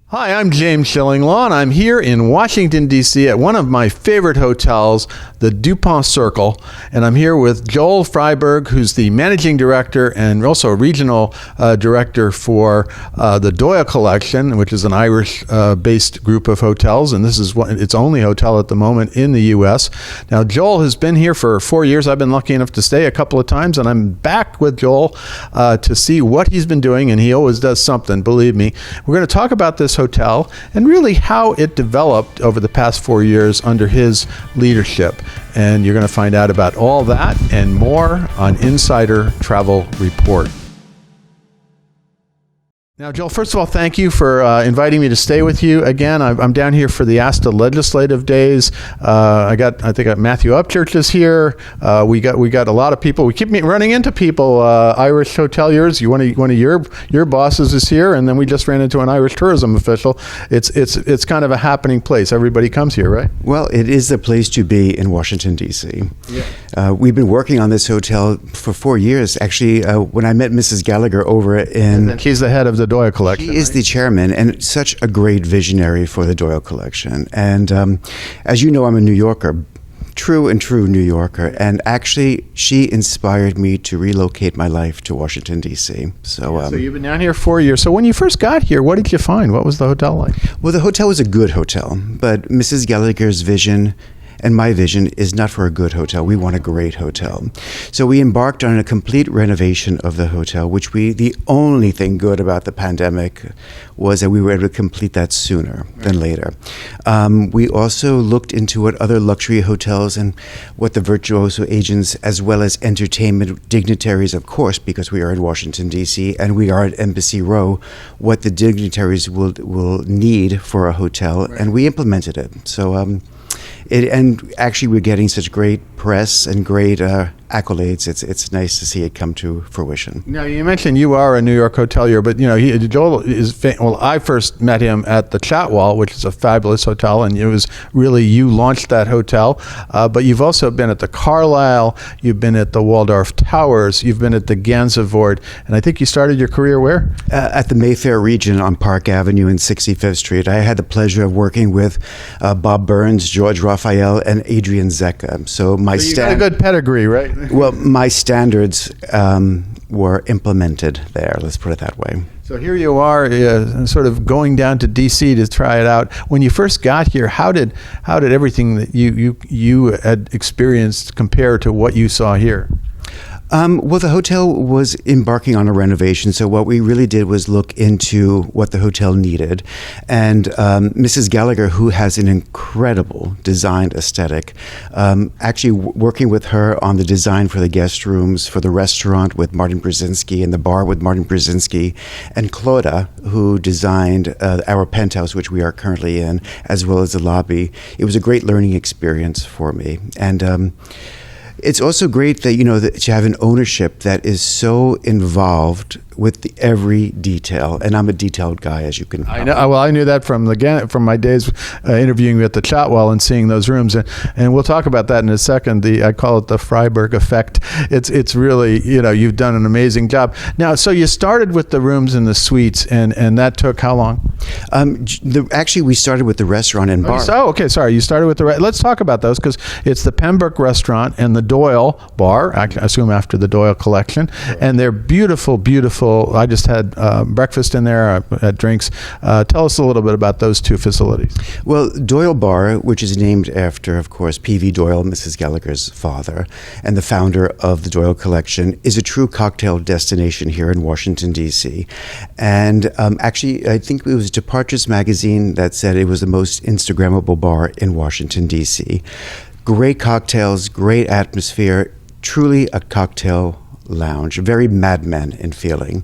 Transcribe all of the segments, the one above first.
Hi, I'm James Shillinglaw, and I'm here in Washington, D.C. at one of my favorite hotels, the DuPont Circle. And I'm here with Joel Freyberg, who's the managing director and also a regional director for the Doyle Collection, which is an Irish-based group of hotels. And this is its only hotel at the moment in the U.S. Now, Joel has been here for 4 years. I've been lucky enough to stay a couple of times, and I'm back with Joel to see what he's been doing, and he always does something, believe me. We're going to talk about this hotel and really how it developed over the past 4 years under his leadership. And you're going to find out about all that and more on Insider Travel Report. Now, Joel, first of all, thank you for inviting me to stay with you again. I'm down here for the ASTA Legislative Days. I think Matthew Upchurch is here. We got a lot of people. We keep running into people. Irish hoteliers. One of your bosses is here, and then we just ran into an Irish tourism official. It's kind of a happening place. Everybody comes here, right? Well, it is the place to be in Washington, D.C. Yeah. We've been working on this hotel for 4 years. Actually, when I met Mrs. Gallagher over in... And she's the head of the Doyle Collection. She is the chairman and such a great visionary for the Doyle Collection. And as you know, I'm a New Yorker, true New Yorker. And actually, she inspired me to relocate my life to Washington, D.C. So you've been down here 4 years. So when you first got here, what did you find? What was the hotel like? Well, the hotel was a good hotel, but Mrs. Gallagher's vision and my vision is not for a good hotel. We want a great hotel. So we embarked on a complete renovation of the hotel, the only thing good about the pandemic was that we were able to complete that sooner than later. We also looked into what other luxury hotels and what the virtuoso agents, as well as entertainment dignitaries, of course, because we are in Washington, D.C., and we are at Embassy Row, what the dignitaries will need for a hotel, and we implemented it. So, and actually, we're getting such great press and great accolades. It's nice to see it come to fruition. Now, you mentioned you are a New York hotelier, but Joel is I first met him at the Chatwall, which is a fabulous hotel, and it was really you launched that hotel. But you've also been at the Carlisle, you've been at the Waldorf Towers, you've been at the Gansevoort, and I think you started your career where? At the Mayfair Region on Park Avenue and 65th Street. I had the pleasure of working with Bob Burns, George Raphael, and Adrian Zecca. So you got a good pedigree, right? Well, my standards were implemented there. Let's put it that way. So here you are, sort of going down to D.C. to try it out. When you first got here, how did everything that you had experienced compare to what you saw here? Well, the hotel was embarking on a renovation, so what we really did was look into what the hotel needed. And Mrs. Gallagher, who has an incredible design aesthetic, actually working with her on the design for the guest rooms, for the restaurant with Martin Brzezinski and the bar with Martin Brzezinski, and Claudia, who designed our penthouse, which we are currently in, as well as the lobby. It was a great learning experience for me. And it's also great that that you have an ownership that is so involved with every detail, and I'm a detailed guy, as you can. I know. Well, I knew that from my days interviewing you at the Chatwall and seeing those rooms, and we'll talk about that in a second. I call it the Freyberg effect. It's really you've done an amazing job. Now, so you started with the rooms and the suites, and that took how long? Actually, we started with the restaurant and bar. Oh, okay. Sorry, you started with let's talk about those because it's the Pembroke Restaurant and the Doyle Bar. I assume after the Doyle Collection, and they're beautiful, beautiful. I just had breakfast in there, had drinks. Tell us a little bit about those two facilities. Well, Doyle Bar, which is named after, of course, P.V. Doyle, Mrs. Gallagher's father, and the founder of the Doyle Collection, is a true cocktail destination here in Washington, D.C. And actually, I think it was Departures magazine that said it was the most Instagrammable bar in Washington, D.C. Great cocktails, great atmosphere, truly a cocktail lounge, very Mad Men in feeling.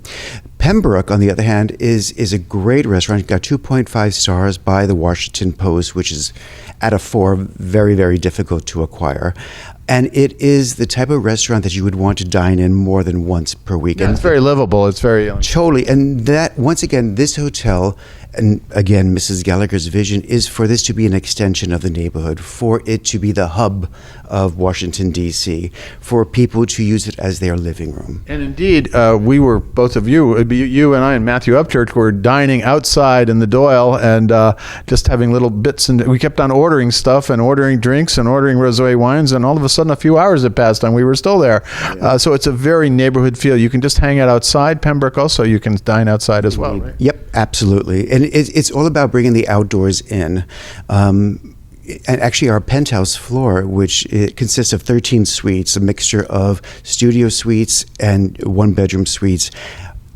Pembroke, on the other hand, is a great restaurant. It got 2.5 stars by the Washington Post, which is out of 4, very, very difficult to acquire. And it is the type of restaurant that you would want to dine in more than once per week. Yeah, and it's very livable. It's very totally. And that, once again, this hotel, and again, Mrs. Gallagher's vision is for this to be an extension of the neighborhood, for it to be the hub of Washington, D.C., for people to use it as their living room. And indeed, we were, both of you, it'd be you and I and Matthew Upchurch, were dining outside in the Doyle and just having little bits. And we kept on ordering stuff and ordering drinks and ordering rosé wines. And all of a sudden, a few hours had passed and we were still there. Yeah. So it's a very neighborhood feel. You can just hang out outside. Pembroke also, you can dine outside as well, right? Yep, absolutely. And it's all about bringing the outdoors in. And actually, our penthouse floor, which it consists of 13 suites, a mixture of studio suites and one-bedroom suites.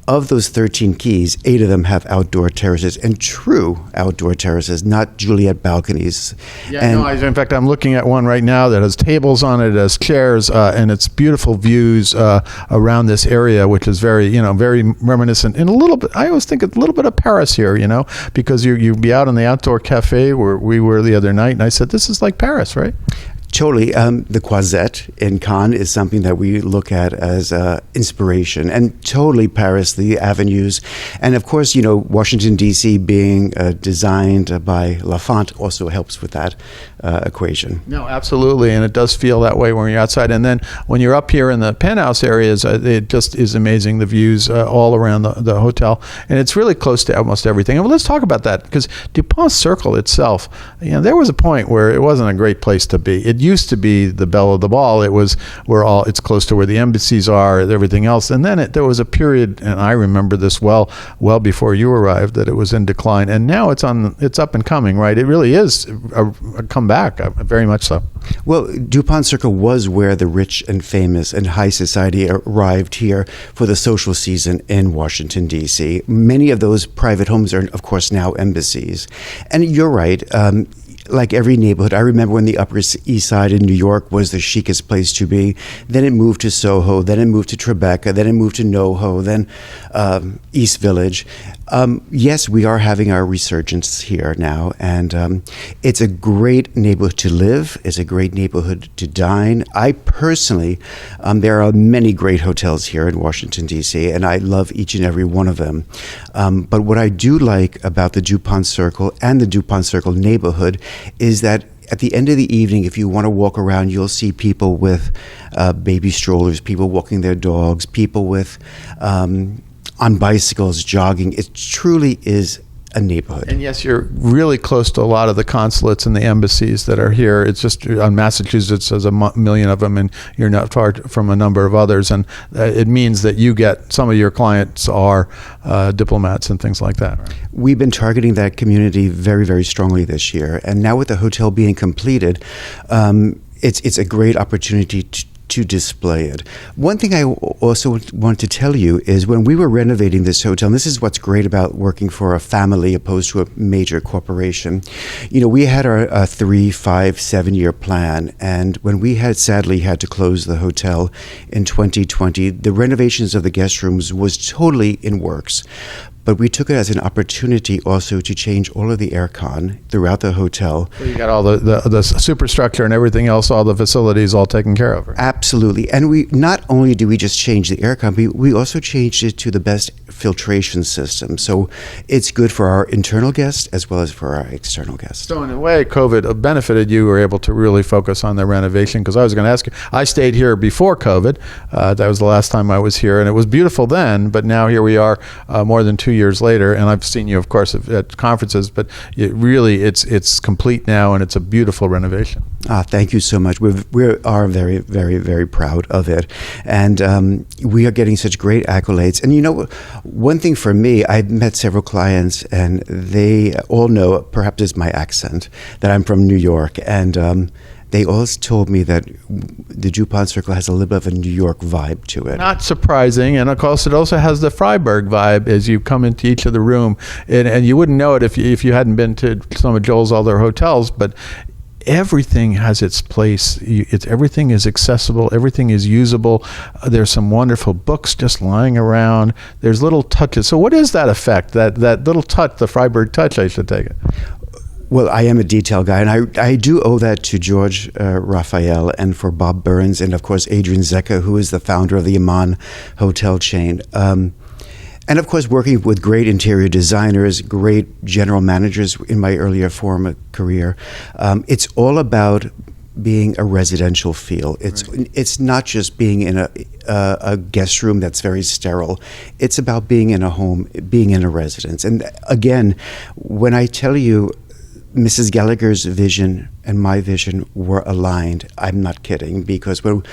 Of those 13 keys, 8 of them have outdoor terraces, and true outdoor terraces, not Juliet balconies. Yeah, no, in fact, I'm looking at one right now that has tables on it, has chairs, and it's beautiful views around this area, which is very, very reminiscent. And a little bit, I always think a little bit of Paris here, because you'd be out in the outdoor cafe where we were the other night, and I said, this is like Paris, right? Totally. The Croisette in Cannes is something that we look at as inspiration, and totally Paris, the avenues. And of course, Washington, D.C. being designed by Lafont also helps with that equation. No, absolutely. And it does feel that way when you're outside. And then when you're up here in the penthouse areas, it just is amazing, the views all around the hotel. And it's really close to almost everything. And let's talk about that, because Dupont Circle itself, there was a point where it wasn't a great place to be. It used to be the belle of the ball. It was it's close to where the embassies are and everything else. And then there was a period, and I remember this well before you arrived, that it was in decline. And now it's up and coming, right? It really is a comeback, very much so. Well, Dupont Circle was where the rich and famous and high society arrived here for the social season in Washington, D.C. Many of those private homes are, of course, now embassies. And you're right. Like every neighborhood, I remember when the Upper East Side in New York was the chicest place to be. Then it moved to Soho, then it moved to Tribeca, then it moved to NoHo, then East Village. Yes, we are having our resurgence here now, and it's a great neighborhood to live. It's a great neighborhood to dine. I personally, there are many great hotels here in Washington, D.C., and I love each and every one of them. But what I do like about the Dupont Circle and the Dupont Circle neighborhood is that at the end of the evening, if you want to walk around, you'll see people with baby strollers, people walking their dogs, people with on bicycles, jogging. It truly is a neighborhood. And yes, you're really close to a lot of the consulates and the embassies that are here. It's just on Massachusetts, there's a million of them, and you're not far from a number of others. And it means that some of your clients are diplomats and things like that. Right? We've been targeting that community very, very strongly this year. And now with the hotel being completed, it's a great opportunity to display it. One thing I also want to tell you is when we were renovating this hotel, and this is what's great about working for a family opposed to a major corporation, we had our 3, 5, 7-year plan, and when we sadly had to close the hotel in 2020, the renovations of the guest rooms was totally in works. But we took it as an opportunity also to change all of the aircon throughout the hotel. So you got all the superstructure and everything else, all the facilities all taken care of. Right? Absolutely. And we not only do we just change the aircon, we also changed it to the best filtration system. So it's good for our internal guests as well as for our external guests. So in a way, COVID benefited you. Were able to really focus on the renovation, because I was going to ask you, I stayed here before COVID. That was the last time I was here, and it was beautiful then, but now here we are more than 2 years later, and I've seen you, of course, at conferences, but it's complete now, and it's a beautiful renovation. Thank you so much. We are very, very, very proud of it, and we are getting such great accolades. And one thing for me, I've met several clients, and they all know, perhaps it's my accent, that I'm from New York, and they always told me that the Dupont Circle has a little bit of a New York vibe to it. Not surprising, and of course it also has the Freyberg vibe as you come into each of the room, and you wouldn't know it if you hadn't been to some of Joel's other hotels, but everything has its place. Everything is accessible. Everything is usable. There's some wonderful books just lying around. There's little touches. So what is that effect, that little touch, the Freyberg touch, I should take it? Well, I am a detail guy, and I do owe that to George Raphael and for Bob Burns, and of course Adrian Zecca, who is the founder of the Amman hotel chain. And of course, working with great interior designers, great general managers in my earlier former career. It's all about being a residential feel. It's not just being in a guest room that's very sterile. It's about being in a home, being in a residence. And again, when I tell you Mrs. Gallagher's vision and my vision were aligned, I'm not kidding, because when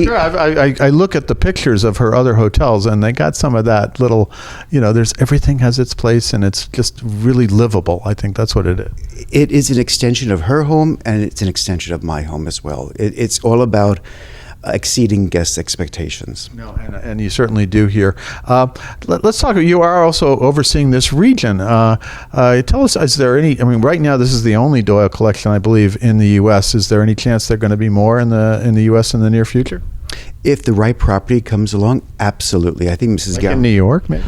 sure. I look at the pictures of her other hotels, and they got some of that little, there's everything has its place, and it's just really livable. I think that's what it is. It is an extension of her home, and it's an extension of my home as well. It's all about exceeding guest expectations. No, and you certainly do here. Let's talk. You are also overseeing this region. Tell us, is there any? I mean, right now this is the only Doyle collection, I believe, in the U.S. Is there any chance there are going to be more in the U.S. in the near future? If the right property comes along, absolutely. I think Mrs. Gallagher. In New York, maybe.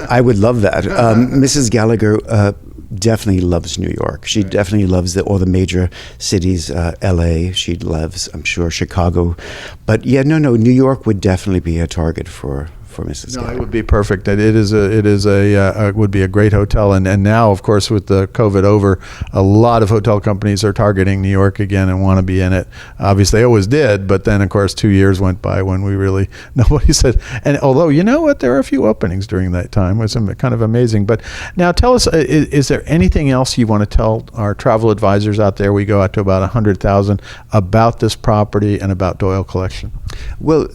I would love that. Mrs. Gallagher definitely loves New York. She definitely loves all the major cities. L.A. She loves, I'm sure, Chicago. But yeah, no. New York would definitely be a target for Mrs. Gallagher. It would be perfect. It would be a great hotel. And now, of course, with the COVID over, a lot of hotel companies are targeting New York again and want to be in it. Obviously, they always did, but then, of course, 2 years went by when nobody said. And although, you know what, there are a few openings during that time. It was kind of amazing. But now tell us, is there anything else you want to tell our travel advisors out there? We go out to about 100,000 about this property and about Doyle Collection. Well,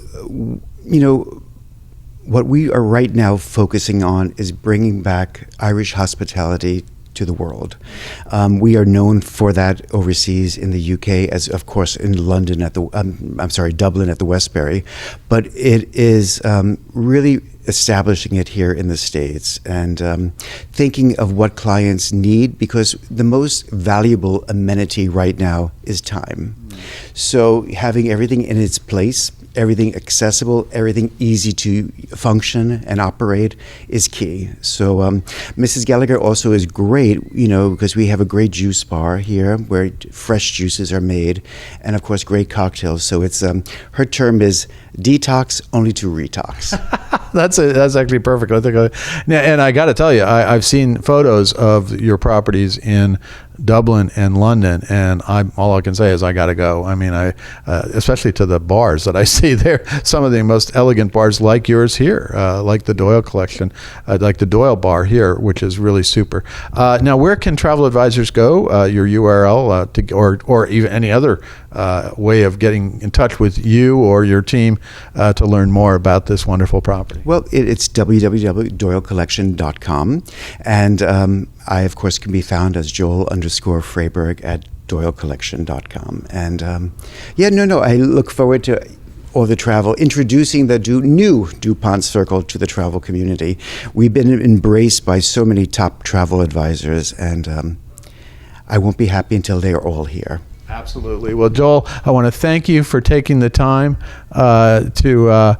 what we are right now focusing on is bringing back Irish hospitality to the world. We are known for that overseas in the UK, as of course in London Dublin at the Westbury, but it is really establishing it here in the States and thinking of what clients need, because the most valuable amenity right now is time. So having everything in its place, everything accessible, everything easy to function and operate is key. So Mrs. Gallagher also is great, because we have a great juice bar here where fresh juices are made, and of course great cocktails. So it's her term is detox only to retox. That's actually perfect. I think, and I got to tell you, I've seen photos of your properties in Dublin and London, and all I can say is I got to go. I mean, especially to the bars that I see there. Some of the most elegant bars like yours here, like the Doyle Collection, like the Doyle Bar here, which is really super. Now, where can travel advisors go? Your URL, or even any other way of getting in touch with you or your team to learn more about this wonderful property? Well, it's www.doylecollection.com, and I, of course, can be found as Joel_Freyberg at doylecollection.com. And I look forward to all the travel, introducing the new DuPont Circle to the travel community. We've been embraced by so many top travel advisors, and I won't be happy until they are all here. Absolutely. Well, Joel, I want to thank you for taking the time to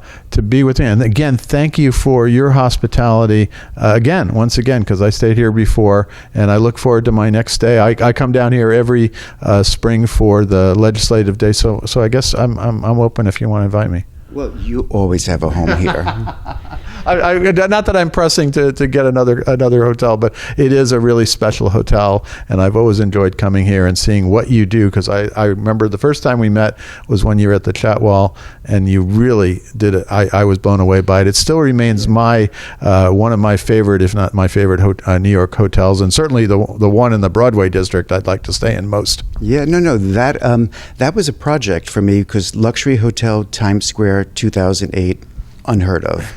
be with me. And again, thank you for your hospitality once again, because I stayed here before, and I look forward to my next stay. I come down here every spring for the legislative day, so I guess I'm open if you want to invite me. Well, you always have a home here. Not that I'm pressing to get another hotel, but it is a really special hotel, and I've always enjoyed coming here and seeing what you do, because I remember the first time we met was when you were at the Chatwal, and you really did it. I was blown away by it. It still remains one of my favorite, if not my favorite, New York hotels, and certainly the one in the Broadway district I'd like to stay in most. Yeah, no, that was a project for me, because Luxury Hotel Times Square 2008, unheard of.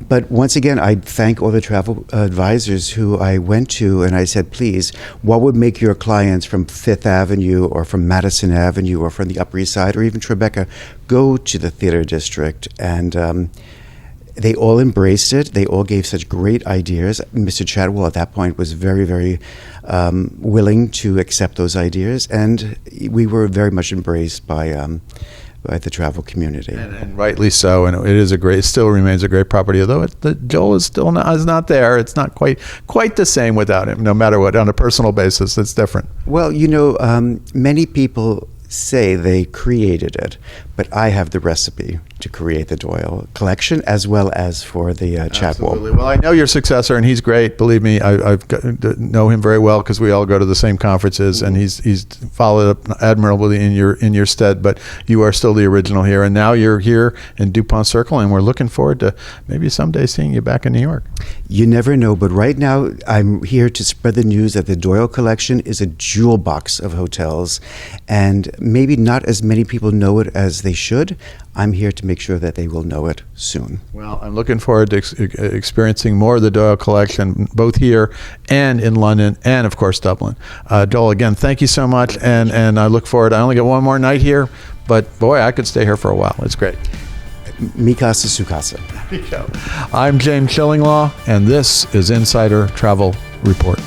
But once again, I thank all the travel advisors who I went to, and I said, please, what would make your clients from Fifth Avenue or from Madison Avenue or from the Upper East Side or even Tribeca go to the theater district? And they all embraced it. They all gave such great ideas. Mr. Chatwal at that point was very, very willing to accept those ideas, and we were very much embraced by by the travel community. And rightly so. And it still remains a great property, although Joel is still not there. It's not quite the same without him, no matter what. On a personal basis, it's different. Well, many people say they created it, but I have the recipe to create the Doyle collection as well as for the chat wall. Well, I know your successor, and he's great. Believe me, I know him very well because we all go to the same conferences, and he's followed up admirably in your stead. But you are still the original here, and now you're here in DuPont Circle, and we're looking forward to maybe someday seeing you back in New York. You never know, but right now I'm here to spread the news that the Doyle collection is a jewel box of hotels, and maybe not as many people know it as they should. I'm here to make sure that they will know it soon. Well, I'm looking forward to experiencing more of the Doyle collection, both here and in London, and of course Dublin. Joel, again, thank you so much, and I look forward. I only get one more night here, but boy, I could stay here for a while. It's great. Mikasa Sukasa. There you go. I'm James Shillinglaw, and this is Insider Travel Report.